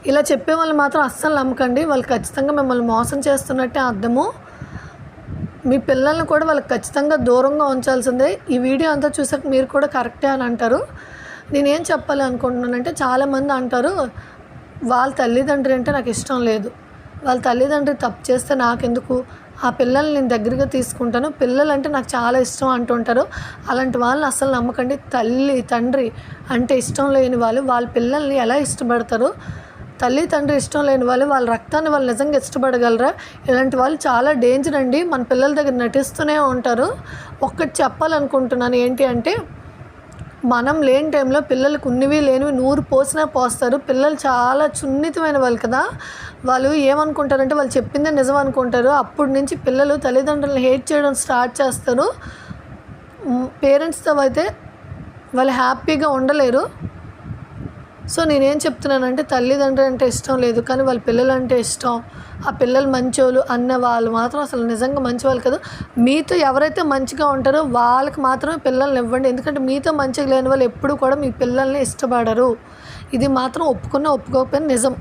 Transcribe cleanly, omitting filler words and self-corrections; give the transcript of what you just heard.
ఇలా చెప్పే వాళ్ళు మాత్రం అస్సలు నమ్మకండి. వాళ్ళు ఖచ్చితంగా మిమ్మల్ని మోసం చేస్తున్నట్టే అర్థము. మీ పిల్లల్ని కూడా వాళ్ళకి ఖచ్చితంగా దూరంగా ఉంచాల్సిందే. ఈ వీడియో అంతా చూసాక మీరు కూడా కరెక్టే అని అంటారు. నేనేం చెప్పాలి అనుకుంటున్నానంటే, చాలామంది అంటారు వాళ్ళ తల్లిదండ్రులు అంటే నాకు ఇష్టం లేదు, వాళ్ళ తల్లిదండ్రులు తప్పు చేస్తే నాకెందుకు, ఆ పిల్లల్ని నేను దగ్గరగా తీసుకుంటాను, పిల్లలంటే నాకు చాలా ఇష్టం అంటుంటారు. అలాంటి వాళ్ళని అస్సలు నమ్మకండి. తల్లి తండ్రి అంటే ఇష్టం లేని వాళ్ళు వాళ్ళ పిల్లల్ని ఎలా ఇష్టపడతారు? తల్లి తండ్రి ఇష్టం లేని వాళ్ళు వాళ్ళ రక్తాన్ని వాళ్ళు నిజంగా ఇష్టపడగలరా? ఇలాంటి వాళ్ళు చాలా డేంజర్ అండి. మన పిల్లల దగ్గర నటిస్తూనే ఉంటారు. ఒక్కటి చెప్పాలనుకుంటున్నాను ఏంటి అంటే, మనం లేని టైంలో పిల్లలకు ఉన్నవి లేనివి 100 పోసినా పోస్తారు. పిల్లలు చాలా సున్నితమైన వాళ్ళు కదా. వాళ్ళు ఏమనుకుంటారంటే వాళ్ళు చెప్పిందే నిజం అనుకుంటారు. అప్పటి నుంచి పిల్లలు తల్లిదండ్రులను హేట్ చేయడం స్టార్ట్ చేస్తారు. పేరెంట్స్తో అయితే వాళ్ళు హ్యాపీగా ఉండలేరు. సో నేనేం చెప్తున్నానంటే, తల్లిదండ్రులు అంటే ఇష్టం లేదు కానీ వాళ్ళ పిల్లలు అంటే ఇష్టం, ఆ పిల్లలు మంచోళ్ళు అన్న వాళ్ళు మాత్రం అసలు నిజంగా మంచివాళ్ళు కాదు. మీతో ఎవరైతే మంచిగా ఉంటారో వాళ్ళకి మాత్రమే పిల్లల్ని ఇవ్వండి. ఎందుకంటే మీతో మంచిగా లేని వాళ్ళు ఎప్పుడు కూడా మీ పిల్లల్ని ఇష్టపడరు. ఇది మాత్రం ఒప్పుకున్నా ఒప్పుకోకపోయినా నిజం.